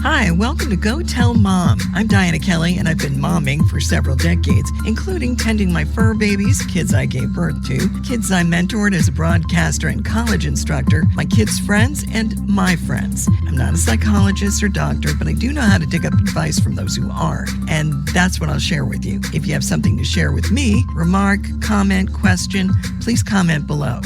Hi, welcome to Go Tell Mom. I'm Dianna Kelly, and I've been momming for several decades, including tending my fur babies, kids I gave birth to, kids I mentored as a broadcaster and college instructor, my kids' friends, and my friends. I'm not a psychologist or doctor, but I do know how to dig up advice from those who are, and that's what I'll share with you. If you have something to share with me, remark, comment, question, please comment below.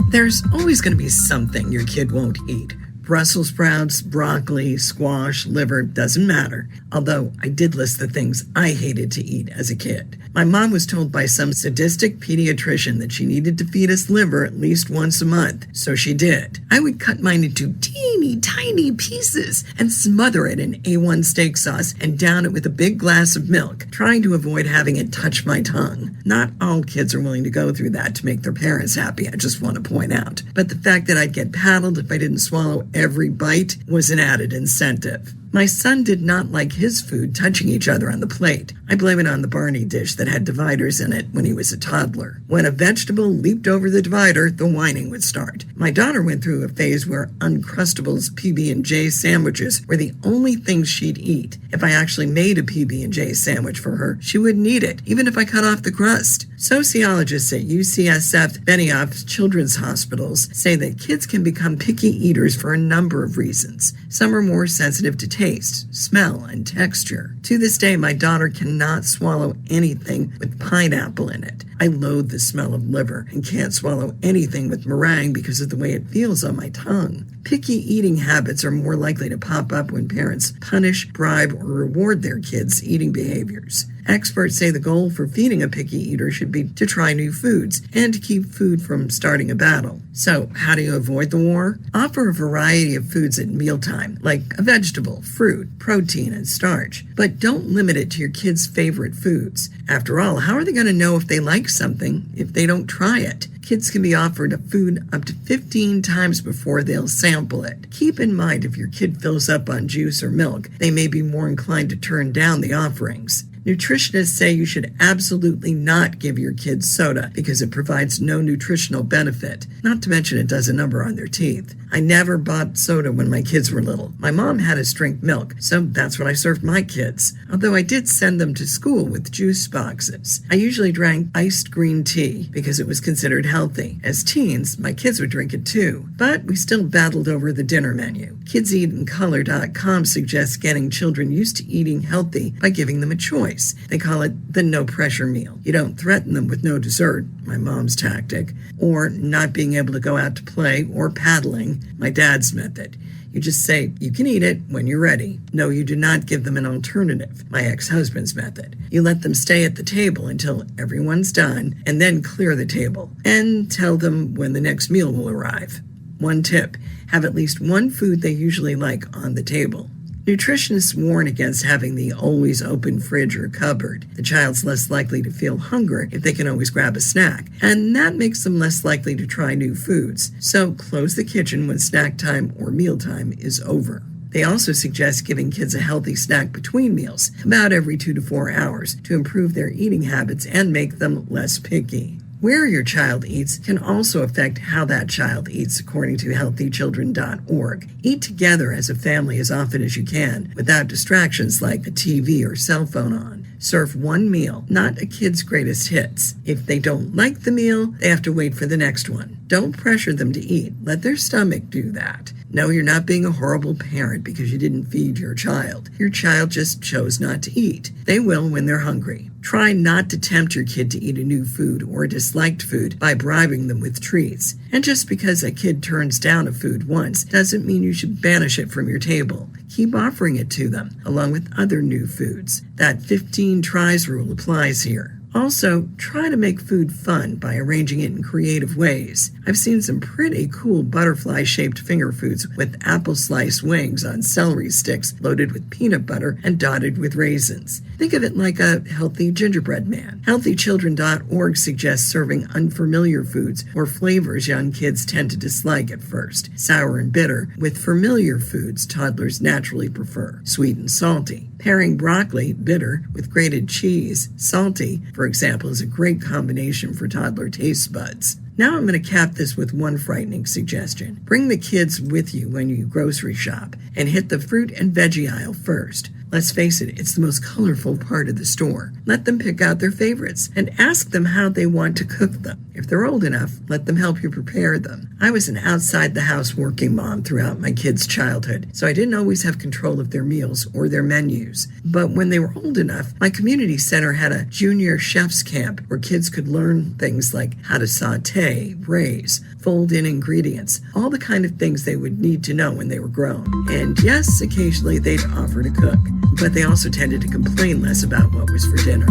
There's always going to be something your kid won't eat. Brussels sprouts, broccoli, squash, liver, doesn't matter. Although I did list the things I hated to eat as a kid. My mom was told by some sadistic pediatrician that she needed to feed us liver at least once a month, so she did. I would cut mine into teeny tiny pieces and smother it in A1 steak sauce and down it with a big glass of milk, trying to avoid having it touch my tongue. Not all kids are willing to go through that to make their parents happy, I just want to point out. But the fact that I'd get paddled if I didn't swallow every bite was an added incentive. My son did not like his food touching each other on the plate. I blame it on the Barney dish that had dividers in it when he was a toddler. When a vegetable leaped over the divider, the whining would start. My daughter went through a phase where Uncrustables PB&J sandwiches were the only things she'd eat. If I actually made a PB&J sandwich for her, she wouldn't eat it, even if I cut off the crust. Sociologists at UCSF Benioff Children's Hospitals say that kids can become picky eaters for a number of reasons. Some are more sensitive to taste, smell, and texture. To this day, my daughter cannot swallow anything with pineapple in it. I loathe the smell of liver and can't swallow anything with meringue because of the way it feels on my tongue. Picky eating habits are more likely to pop up when parents punish, bribe, or reward their kids' eating behaviors. Experts say the goal for feeding a picky eater should be to try new foods and to keep food from starting a battle. So, how do you avoid the war? Offer a variety of foods at mealtime, like a vegetable, fruit, protein, and starch. But don't limit it to your kids' favorite foods. After all, how are they going to know if they like something if they don't try it? Kids can be offered a food up to 15 times before they'll sample it. Keep in mind if your kid fills up on juice or milk, they may be more inclined to turn down the offerings. Nutritionists say you should absolutely not give your kids soda because it provides no nutritional benefit, not to mention it does a number on their teeth. I never bought soda when my kids were little. My mom had us drink milk, so that's what I served my kids, although I did send them to school with juice boxes. I usually drank iced green tea because it was considered healthy. As teens, my kids would drink it too, but we still battled over the dinner menu. KidsEatInColor.com suggests getting children used to eating healthy by giving them a choice. They call it the no-pressure meal. You don't threaten them with no dessert, my mom's tactic, or not being able to go out to play or paddling, my dad's method. You just say, you can eat it when you're ready. No, you do not give them an alternative, my ex-husband's method. You let them stay at the table until everyone's done, and then clear the table, and tell them when the next meal will arrive. One tip, have at least one food they usually like on the table. Nutritionists warn against having the always open fridge or cupboard. The child's less likely to feel hunger if they can always grab a snack, and that makes them less likely to try new foods. So close the kitchen when snack time or mealtime is over. They also suggest giving kids a healthy snack between meals, about every 2 to 4 hours, to improve their eating habits and make them less picky. Where your child eats can also affect how that child eats, according to healthychildren.org. Eat together as a family as often as you can, without distractions like a TV or cell phone on. Serve one meal, not a kid's greatest hits. If they don't like the meal, they have to wait for the next one. Don't pressure them to eat. Let their stomach do that. No, you're not being a horrible parent because you didn't feed your child. Your child just chose not to eat. They will when they're hungry. Try not to tempt your kid to eat a new food or a disliked food by bribing them with treats. And just because a kid turns down a food once doesn't mean you should banish it from your table. Keep offering it to them, along with other new foods. That 15 tries rule applies here. Also, try to make food fun by arranging it in creative ways. I've seen some pretty cool butterfly-shaped finger foods with apple slice wings on celery sticks loaded with peanut butter and dotted with raisins. Think of it like a healthy gingerbread man. Healthychildren.org suggests serving unfamiliar foods or flavors young kids tend to dislike at first, sour and bitter, with familiar foods toddlers naturally prefer, sweet and salty. Pairing broccoli, bitter, with grated cheese, salty, for example, is a great combination for toddler taste buds. Now I'm going to cap this with one frightening suggestion. Bring the kids with you when you grocery shop and hit the fruit and veggie aisle first. Let's face it, it's the most colorful part of the store. Let them pick out their favorites and ask them how they want to cook them. If they're old enough, let them help you prepare them. I was an outside-the-house working mom throughout my kids' childhood, so I didn't always have control of their meals or their menus. But when they were old enough, my community center had a junior chef's camp where kids could learn things like how to saute, braise, fold in ingredients, all the kind of things they would need to know when they were grown. And yes, occasionally they'd offer to cook, but they also tended to complain less about what was for dinner.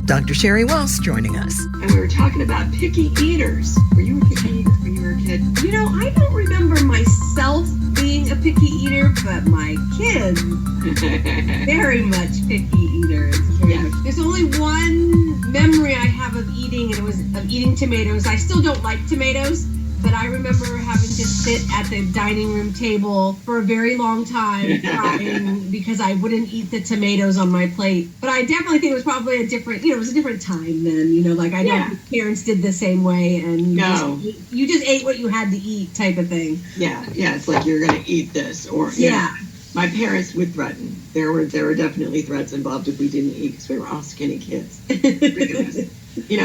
Dr. Sheri Waltz joining us. And we were talking about picky eaters. Were you a picky eater when you were a kid? You know, I don't remember myself being a picky eater, but my kids, very much picky eaters. There's only one memory I have of eating, and it was of eating tomatoes. I still don't like tomatoes, but I remember having to sit at the dining room table for a very long time crying because I wouldn't eat the tomatoes on my plate. But I definitely think it was probably a different, it was a different time then, like I know parents did the same way, and you just ate what you had to eat type of thing. Yeah, it's like you're going to eat this, or my parents would threaten. There were definitely threats involved if we didn't eat because we were all skinny kids.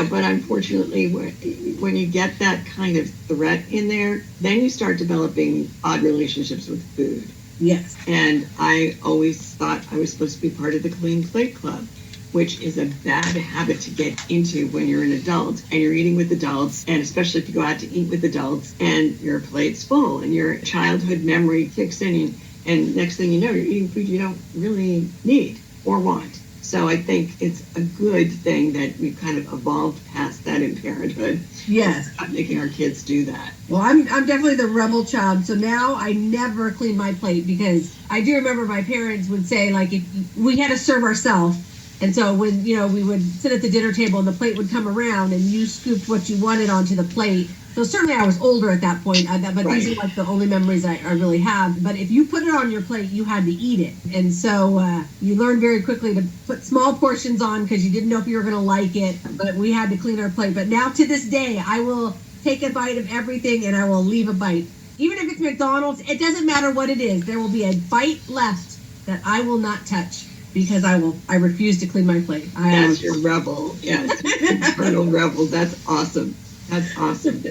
But unfortunately, when you get that kind of threat in there, then you start developing odd relationships with food. Yes. And I always thought I was supposed to be part of the Clean Plate Club, which is a bad habit to get into when you're an adult and you're eating with adults, and especially if you go out to eat with adults and your plate's full and your childhood memory kicks in, and next thing you know, you're eating food you don't really need or want. So I think it's a good thing that we've kind of evolved past that in parenthood. Yes. I'm making our kids do that. Well, I'm definitely the rebel child. So now I never clean my plate, because I do remember my parents would say, like, if we had to serve ourselves. And so when, we would sit at the dinner table and the plate would come around and you scooped what you wanted onto the plate. So certainly I was older at that point, but Right. These are like the only memories I really have. But if you put it on your plate, you had to eat it. And so you learned very quickly to put small portions on because you didn't know if you were going to like it. But we had to clean our plate. But now to this day, I will take a bite of everything and I will leave a bite. Even if it's McDonald's, it doesn't matter what it is. There will be a bite left that I will not touch, because I refuse to clean my plate. That's your rebel. Yes. Internal rebel. That's awesome. That's awesome.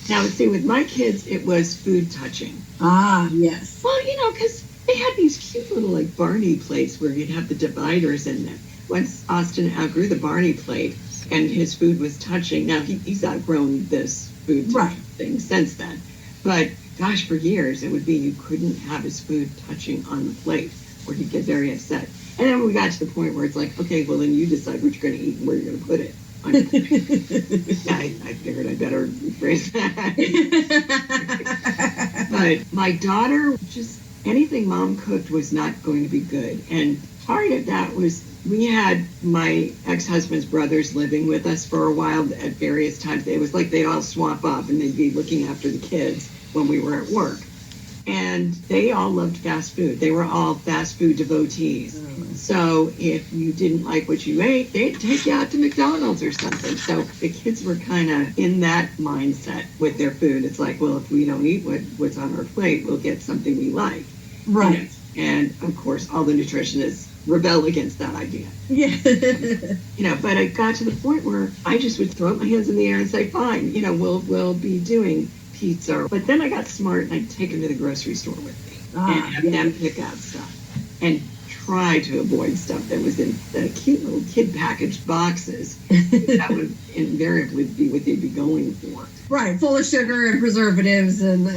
Now, see, with my kids, it was food touching. Ah, yes. Well, because they had these cute little, like, Barney plates where you'd have the dividers in them. Once Austin outgrew the Barney plate and his food was touching, now he's outgrown this food thing since then. But, gosh, for years, it would be you couldn't have his food touching on the plate, or he'd get very upset. And then we got to the point where it's like, okay, well, then you decide what you're going to eat and where you're going to put it. I figured I'd better rephrase that. But my daughter, just anything mom cooked was not going to be good. And part of that was we had my ex-husband's brothers living with us for a while at various times. It was like they'd all swap up and they'd be looking after the kids when we were at work. And they all loved fast food. They were all fast food devotees. So if you didn't like what you ate, they'd take you out to McDonald's or something. So the kids were kind of in that mindset with their food. It's like, well, if we don't eat what's on our plate, we'll get something we like. Right. And of course, all the nutritionists rebel against that idea. Yeah. But I got to the point where I just would throw up my hands in the air and say, fine, we'll be doing pizza. But then I got smart and I'd take them to the grocery store with me and have them pick out stuff and try to avoid stuff that was in the cute little kid packaged boxes. That would invariably be what they'd be going for. Right, full of sugar and preservatives and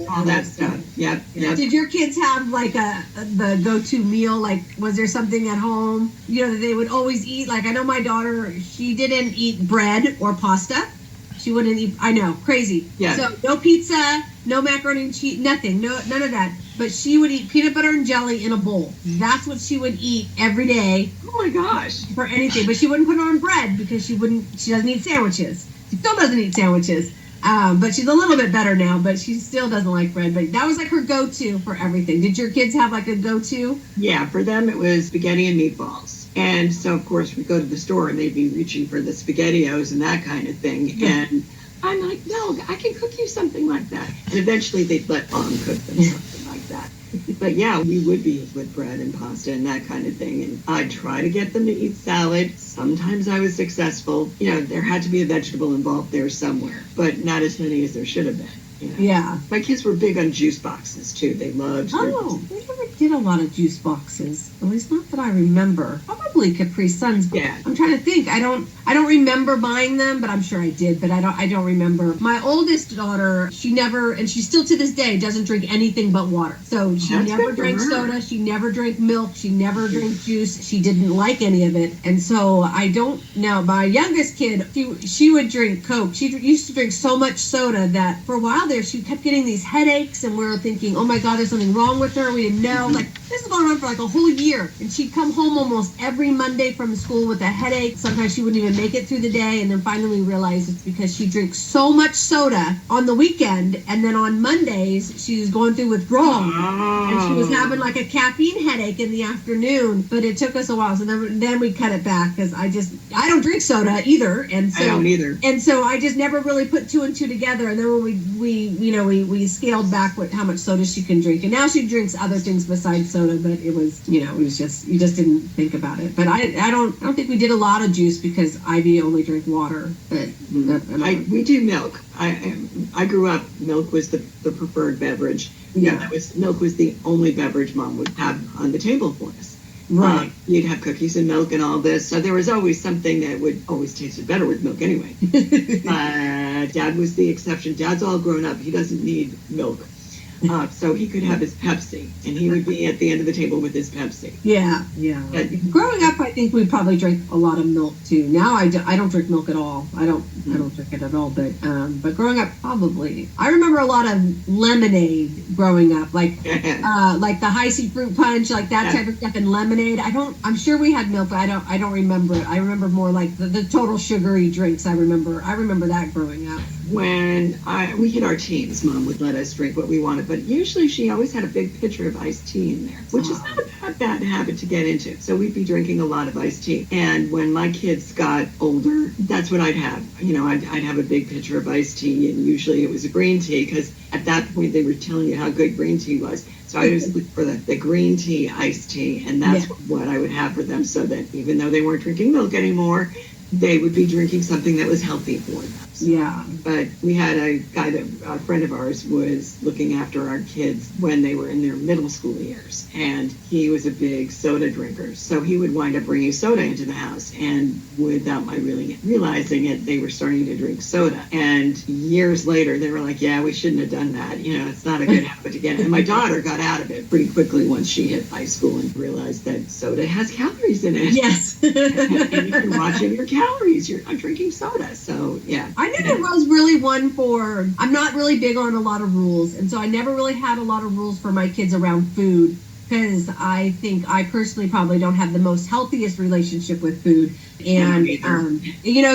all that stuff. Yep. Did your kids have like the go-to meal? Like, was there something at home that they would always eat? Like, I know my daughter, she didn't eat bread or pasta. She wouldn't eat. I know, crazy. Yeah. So no pizza, no macaroni and cheese, nothing, none of that. But she would eat peanut butter and jelly in a bowl. That's what she would eat every day. Oh my gosh. For anything, but she wouldn't put it on bread because she doesn't eat sandwiches. She still doesn't eat sandwiches. But she's a little bit better now, but she still doesn't like bread. But that was like her go-to for everything. Did your kids have like a go-to? Yeah, for them it was spaghetti and meatballs. And so, of course, we go to the store and they'd be reaching for the SpaghettiOs and that kind of thing. Yeah. And I'm like, no, I can cook you something like that. And eventually they'd let Mom cook them something like that. But yeah, we would be with bread and pasta and that kind of thing. And I'd try to get them to eat salad. Sometimes I was successful. You know, there had to be a vegetable involved there somewhere, but not as many as there should have been. You know? Yeah. My kids were big on juice boxes too. They loved their We never did a lot of juice boxes. At least not that I remember. Probably Capri Suns. Yeah. I'm trying to think. I don't remember buying them, but I'm sure I did, but I don't remember. My oldest daughter, she never, and she still to this day doesn't drink anything but water. So she That's never good for drank her. soda, she never drank milk, she never drank juice. She didn't like any of it. And so I don't know. My youngest kid, she would drink Coke. She used to drink so much soda that for a while there she kept getting these headaches, and we were thinking, oh my God, there's something wrong with her. We didn't know. Like, this is going on for like a whole year. And she'd come home almost every Monday from school with a headache. Sometimes she wouldn't even make it through the day. And then finally we realized it's because she drinks so much soda on the weekend. And then on Mondays, she was going through withdrawal. And she was having like a caffeine headache in the afternoon. But it took us a while. So then we cut it back because I don't drink soda either. And so, I don't either. And so I just never really put two and two together. And then when we scaled back how much soda she can drink. And now she drinks other things besides soda, but it was just, you just didn't think about it. But I don't think we did a lot of juice because Ivy only drank water. But we do milk. I grew up, milk was the preferred beverage. Yeah. Milk was the only beverage Mom would have on the table for us. Right. You'd have cookies and milk and all this. So there was always something that would always tasted better with milk anyway. Dad was the exception. Dad's all grown up. He doesn't need milk. So he could have his Pepsi, and he would be at the end of the table with his Pepsi. Yeah. Growing up, I think we probably drank a lot of milk too. Now I don't drink milk at all. I don't drink it at all. But growing up, probably. I remember a lot of lemonade growing up, like the high C fruit punch, like that type of stuff, and lemonade. I'm sure we had milk, but I don't remember it. I remember more like the total sugary drinks. I remember that growing up. When we hit our teens, Mom would let us drink what we wanted, but usually she always had a big pitcher of iced tea in there, which is not a bad habit to get into. So we'd be drinking a lot of iced tea. And when my kids got older, that's what I'd have. You know, I'd have a big pitcher of iced tea, and usually it was a green tea, because at that point they were telling you how good green tea was. So I always looked for the green tea, iced tea, and that's what I would have for them, so that even though they weren't drinking milk anymore, they would be drinking something that was healthy for them. Yeah. But we had a guy a friend of ours was looking after our kids when they were in their middle school years. And he was a big soda drinker. So he would wind up bringing soda into the house. And without my really realizing it, they were starting to drink soda. And years later, they were like, yeah, we shouldn't have done that. You know, it's not a good habit to get. And my daughter got out of it pretty quickly once she hit high school and realized that soda has calories in it. Yes. And if you're watching your calories, you're not drinking soda. So, yeah. I never was really one for, I'm not really big on a lot of rules. And so I never really had a lot of rules for my kids around food, because I think I personally probably don't have the most healthiest relationship with food. And,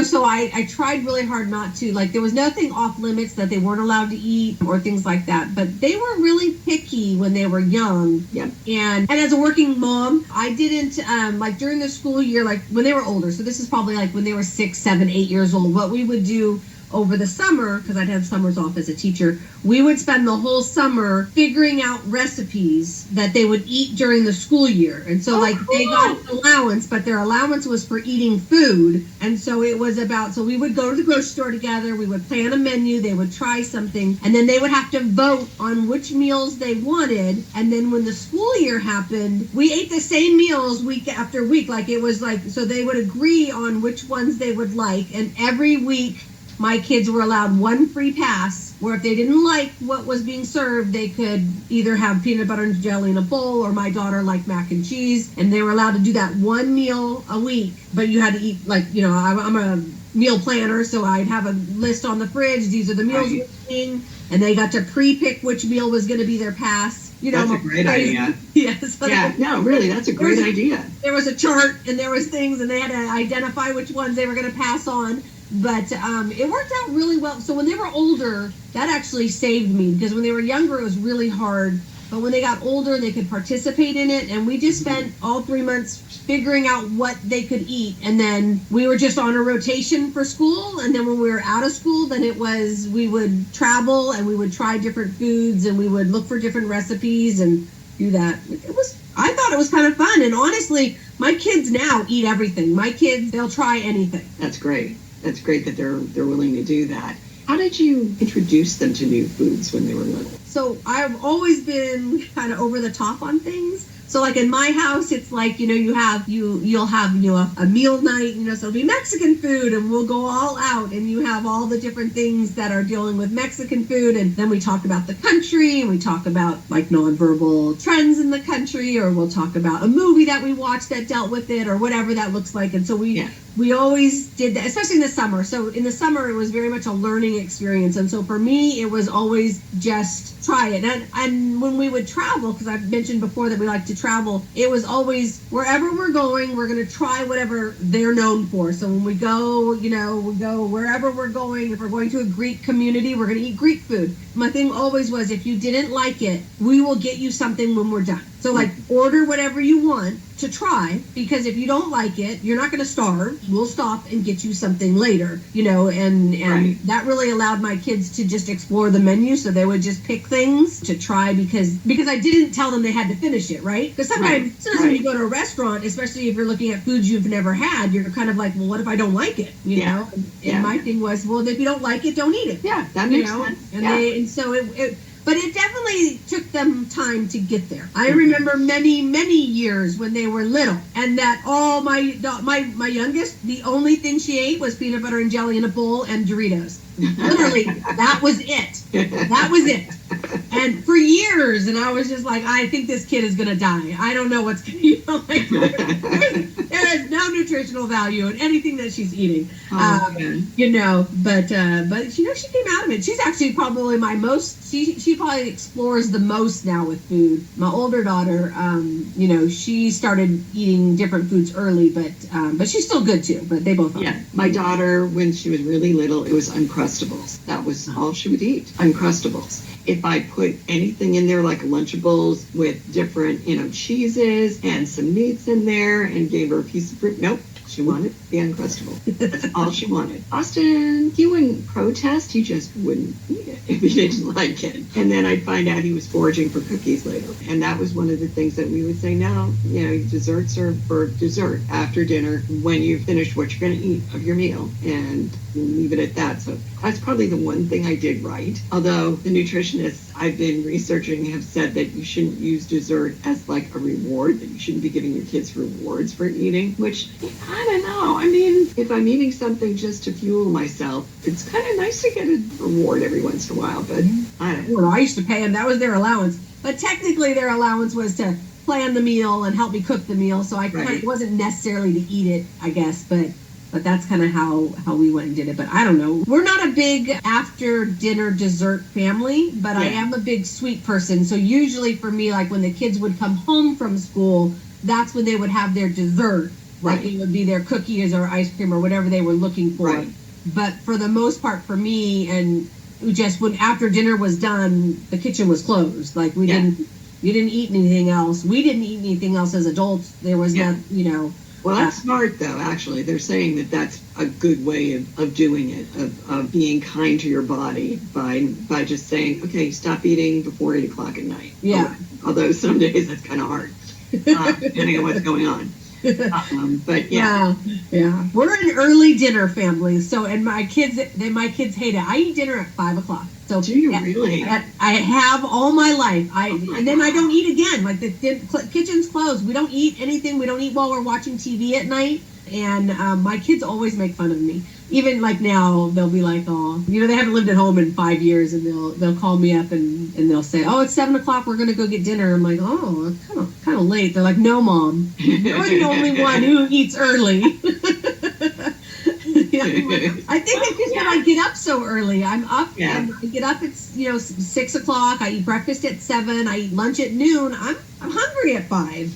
so I tried really hard not to, like, there was nothing off limits that they weren't allowed to eat or things like that. But they were really picky when they were young. Yep. And as a working mom, I didn't, like during the school year, like when they were older. So this is probably like when they were 6, 7, 8 years old, what we would do over the summer, because I'd have summers off as a teacher, we would spend the whole summer figuring out recipes that they would eat during the school year. And so they got an allowance, but their allowance was for eating food. And so it was so we would go to the grocery store together, we would plan a menu, they would try something, and then they would have to vote on which meals they wanted. And then when the school year happened, we ate the same meals week after week. Like it was like, so they would agree on which ones they would like. And every week, my kids were allowed one free pass, where if they didn't like what was being served, they could either have peanut butter and jelly in a bowl, or my daughter liked mac and cheese, and they were allowed to do that one meal a week. But you had to eat, I'm a meal planner, so I'd have a list on the fridge. These are the meals we're eating, and they got to pre-pick which meal was going to be their pass. That's a great idea. Yes. Really, that's a great idea. There was a chart, and there was things, and they had to identify which ones they were going to pass on. But it worked out really well. So when they were older, that actually saved me, because when they were younger, it was really hard but when they got older, they could participate in it. And we just spent all 3 months figuring out what they could eat. And then we were just on a rotation for school. And then when we were out of school, then we would travel and we would try different foods and we would look for different recipes and do that. I thought it was kind of fun. And honestly, my kids now eat everything. My kids, they'll try anything. That's great. That's great that they're willing to do that. How did you introduce them to new foods when they were little? So I've always been kind of over the top on things. So like in my house, it's like, you'll have a meal night, so it'll be Mexican food and we'll go all out and you have all the different things that are dealing with Mexican food. And then we talk about the country and we talk about like nonverbal trends in the country, or we'll talk about a movie that we watched that dealt with it or whatever that looks like. And so we always did that, especially in the summer. So in the summer, it was very much a learning experience. And so for me, it was always just try it. And when we would travel, because I've mentioned before that we like to travel, it was always wherever we're going, we're going to try whatever they're known for. So when we go, we go wherever we're going. If we're going to a Greek community, we're going to eat Greek food. My thing always was, if you didn't like it, we will get you something when we're done. So like order whatever you want to try, because if you don't like it, you're not going to starve. We'll stop and get you something later, and right. That really allowed my kids to just explore the menu. So they would just pick things to try because I didn't tell them they had to finish it, right? Because sometimes when you go to a restaurant, especially if you're looking at foods you've never had, you're kind of like, well, what if I don't like it? know? And my thing was, well, if you don't like it, don't eat it. Yeah, that makes sense. And so it but it definitely took them time to get there. I remember many, many years when they were little, and that my youngest, the only thing she ate was peanut butter and jelly in a bowl and Doritos. Literally, that was it. That was it. And for years, and I was just like, I think this kid is gonna die. I don't know what's gonna there is no nutritional value in anything that she's eating. But she came out of it. She's actually probably my most. She probably explores the most now with food. My older daughter, she started eating different foods early, but she's still good too. But they both are. Yeah, my daughter, when she was really little, it was Uncrustables. That was all she would eat. Uncrustables. If I put anything in there like Lunchables with different, cheeses and some meats in there and gave her a piece of fruit, nope. She wanted the Uncrustable. That's all she wanted. Austin, he wouldn't protest. He just wouldn't eat it if he didn't like it. And then I'd find out he was foraging for cookies later. And that was one of the things that we would say, no, desserts are for dessert after dinner when you've finished what you're going to eat of your meal. And we'll leave it at that. So that's probably the one thing I did right. Although the nutritionists I've been researching have said that you shouldn't use dessert as like a reward, that you shouldn't be giving your kids rewards for eating, which I don't know. I mean, if I'm eating something just to fuel myself, it's kind of nice to get a reward every once in a while, but I don't know. Well, I used to pay them. That was their allowance. But technically their allowance was to plan the meal and help me cook the meal. So it wasn't necessarily to eat it, I guess, but that's kind of how we went and did it. But I don't know. We're not a big after dinner dessert family, but I am a big sweet person. So usually for me, like when the kids would come home from school, that's when they would have their dessert. Like it would be their cookies or ice cream or whatever they were looking for. Right. But for the most part for me, and just when after dinner was done, the kitchen was closed. Like you didn't eat anything else. We didn't eat anything else as adults. There was not, Well, that's smart, though, actually. They're saying that that's a good way of doing it, of being kind to your body by just saying, okay, stop eating before 8 o'clock at night. Yeah. Although some days that's kind of hard, depending on what's going on. But yeah. We're an early dinner family. So, and my kids hate it. I eat dinner at 5 o'clock. So do you really? I have all my life. Then I don't eat again. Like the kitchen's closed. We don't eat anything. We don't eat while we're watching TV at night. And my kids always make fun of me. Even like now, they'll be like, oh, they haven't lived at home in 5 years, and they'll call me up and they'll say, oh, it's 7 o'clock. We're gonna go get dinner. I'm like, oh, it's kind of late. They're like, no, Mom, you're the only one who eats early. I think it's just that I get up so early. I'm up and I get up at 6 o'clock. I eat breakfast at 7. I eat lunch at noon. I'm hungry at 5.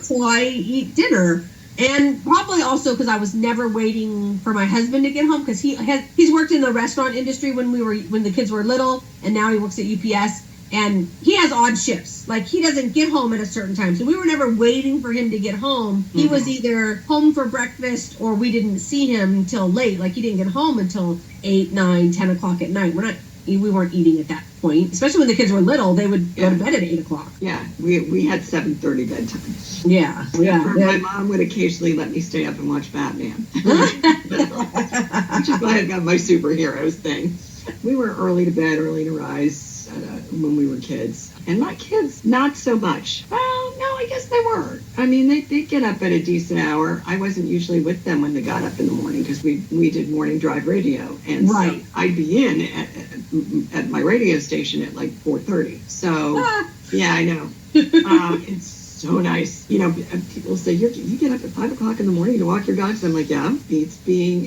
So I eat dinner. And probably also because I was never waiting for my husband to get home, because he's worked in the restaurant industry when the kids were little, and now he works at UPS. And he has odd shifts. Like, he doesn't get home at a certain time. So we were never waiting for him to get home. He was either home for breakfast or we didn't see him until late. Like, he didn't get home until 8, 9, 10 o'clock at night. We weren't eating at that point. Especially when the kids were little, they would go to bed at 8 o'clock. Yeah, we had 7:30 bedtime. Yeah. My mom would occasionally let me stay up and watch Batman. Which is why I got my superheroes thing. We were early to bed, early to rise when we were kids. And my kids, not so much. Well, no, I guess they were. I mean, they'd get up at a decent hour. I wasn't usually with them when they got up in the morning because we did morning drive radio. And so I'd be in at my radio station at like 4:30. So, yeah, I know. It's so nice. You know, people say, you get up at 5 o'clock in the morning to walk your dogs. I'm like, yeah, beats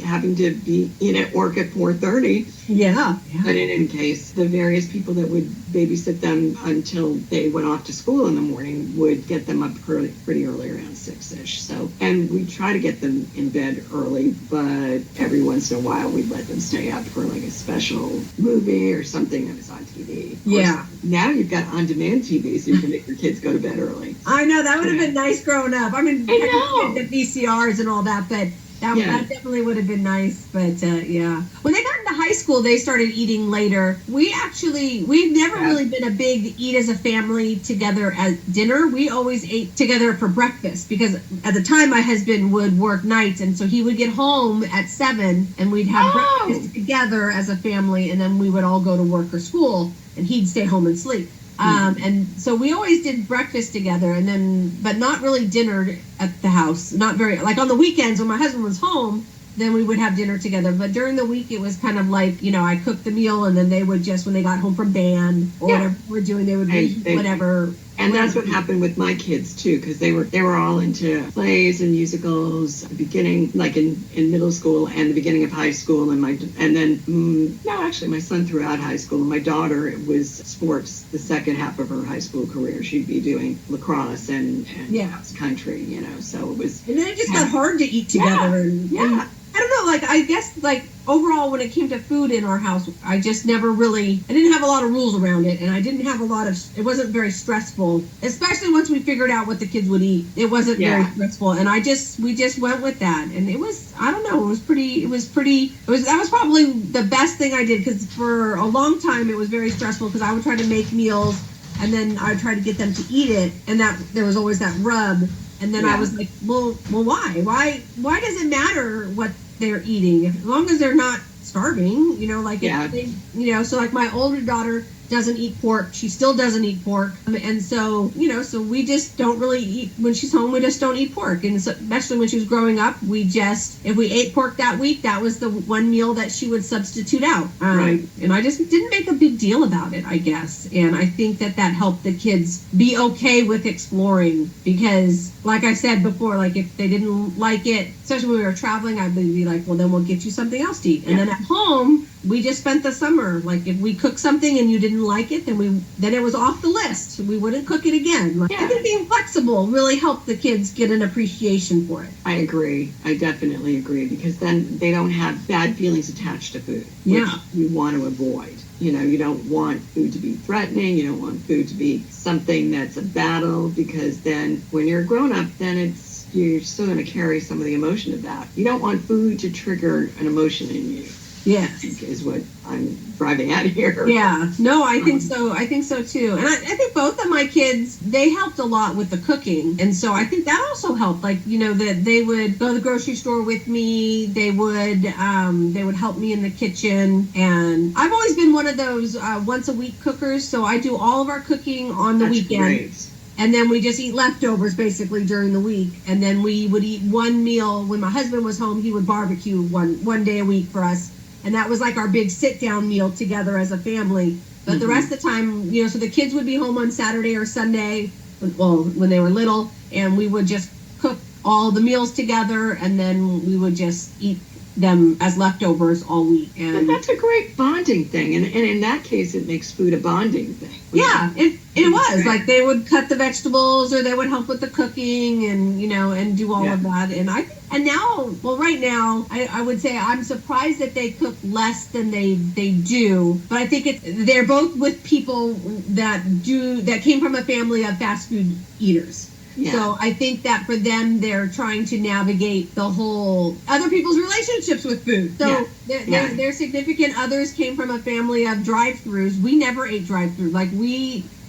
having to be in at work at 4:30. Yeah. But in any case, the various people that would babysit them until they went off to school in the morning would get them up pretty early, around 6-ish. So, and we try to get them in bed early, but every once in a while we'd let them stay up for like a special movie or something that was on TV. Yeah. Now you've got on-demand TV, so you can make your kids go to bed early. I know, that would have been nice growing up. I mean, the VCRs and all that, but that definitely would have been nice. But yeah, when they got into high school, they started eating later. We've never really been a big eat as a family together at dinner. We always ate together for breakfast because at the time my husband would work nights, and so he would get home at 7 and we'd have breakfast together as a family, and then we would all go to work or school and he'd stay home and sleep. And so we always did breakfast together, and then, but not really dinner at the house. Not very, like on the weekends when my husband was home, then we would have dinner together. But during the week, it was kind of like, you know, I cooked the meal, and then they would just, when they got home from band or whatever we're doing, they would read whatever. And that's what happened with my kids too, because they were all into plays and musicals, beginning like in middle school and the beginning of high school, and then my son throughout high school, and my daughter, it was sports the second half of her high school career. She'd be doing lacrosse and cross country, you know. So it was. And then it just got hard to eat together. And I don't know, like, I guess, like, overall, when it came to food in our house, I just never really, I didn't have a lot of rules around it, and I didn't have it wasn't very stressful, especially once we figured out what the kids would eat. It wasn't very stressful, and we just went with that, and it was, I don't know, that was probably the best thing I did, because for a long time, it was very stressful, because I would try to make meals, and then I would try to get them to eat it, and that there was always that rub. And then I was like, well, why? Why does it matter what they're eating? As long as they're not starving, you know, like, so like my older daughter doesn't eat pork. She still doesn't eat pork. And so, you know, so we just don't really eat, when she's home, we just don't eat pork. And so, especially when she was growing up, if we ate pork that week, that was the one meal that she would substitute out. And I just didn't make a big deal about it, I guess. And I think that helped the kids be okay with exploring, because like I said before, like if they didn't like it, especially when we were traveling, I'd be like, well, then we'll get you something else to eat. And then at home, we just spent the summer, like if we cooked something and you didn't like it, then it was off the list. We wouldn't cook it again. Like, I think being flexible really helped the kids get an appreciation for it. I agree. I definitely agree, because then they don't have bad feelings attached to food, which you want to avoid. You know, you don't want food to be threatening. You don't want food to be something that's a battle, because then when you're a grown up, then you're still going to carry some of the emotion of that. You don't want food to trigger an emotion in you. Yes. Is what I'm driving at here. Yeah. No, I think so. I think so too. And I think both of my kids, they helped a lot with the cooking. And so I think that also helped. Like, you know, that they would go to the grocery store with me. They would help me in the kitchen. And I've always been one of those once a week cookers. So I do all of our cooking on the weekend. Great. And then we just eat leftovers basically during the week. And then we would eat one meal. When my husband was home, he would barbecue one day a week for us. And that was like our big sit-down meal together as a family. But the rest of the time, you know, so the kids would be home on Saturday or Sunday, when they were little, and we would just cook all the meals together, and then we would just eat them as leftovers all week. But And that's a great bonding thing. And in that case, it makes food a bonding thing. yeah, it was like they would cut the vegetables or they would help with the cooking and, and do all of that. And right now, I would say I'm surprised that they cook less than they do. But I think they're both with people that came from a family of fast food eaters. Yeah. So I think that for them, they're trying to navigate the whole other people's relationships with food. So their significant others came from a family of drive-thrus. We never ate drive-thru.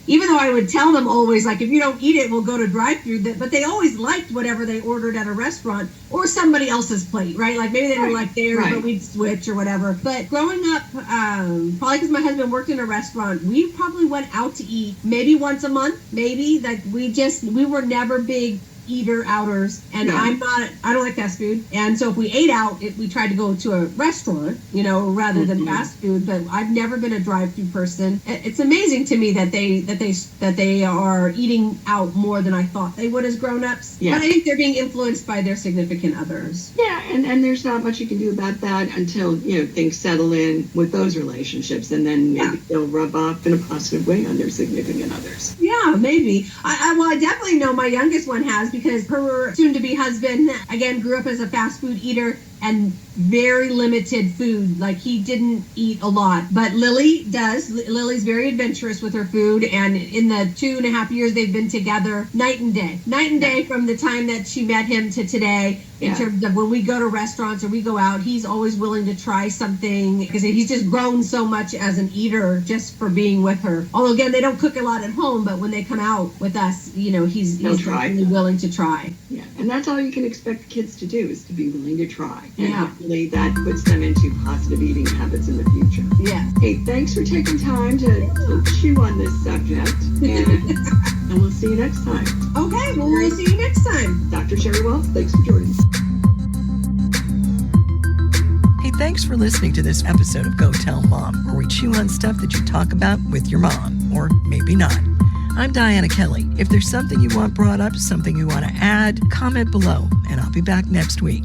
Even though I would tell them always, if you don't eat it, we'll go to drive-thru. But they always liked whatever they ordered at a restaurant or somebody else's plate, right? Maybe they didn't like theirs, but we'd switch or whatever. But growing up, probably because my husband worked in a restaurant, we probably went out to eat maybe once a month, maybe. We were never big eater-outers, and no. I don't like fast food, and so if we ate out, we tried to go to a restaurant, rather than fast food. But I've never been a drive-through person. It's amazing to me that they are eating out more than I thought they would as grown-ups. Yeah. But I think they're being influenced by their significant others. Yeah, and there's not much you can do about that until things settle in with those relationships, and then maybe they'll rub off in a positive way on their significant others. Yeah, maybe. I definitely know my youngest one has, because her soon-to-be husband, again, grew up as a fast food eater and very limited food. He didn't eat a lot. But Lily does. Lily's very adventurous with her food. And in the 2.5 years they've been together, night and day. Night and day from the time that she met him to today. In terms of when we go to restaurants or we go out, he's always willing to try something, because he's just grown so much as an eater just for being with her. Although, again, they don't cook a lot at home, but when they come out with us, he's really willing to try. Yeah, and that's all you can expect kids to do, is to be willing to try. And hopefully that puts them into positive eating habits in the future. Yeah. Hey, thanks for taking time to chew on this subject. And we'll see you next time. Okay, well, we'll see you next time. Dr. Sheri Waltz, thanks for joining us. Hey, thanks for listening to this episode of Go Tell Mom, where we chew on stuff that you talk about with your mom, or maybe not. I'm Dianna Kelly. If there's something you want brought up, something you want to add, comment below, and I'll be back next week.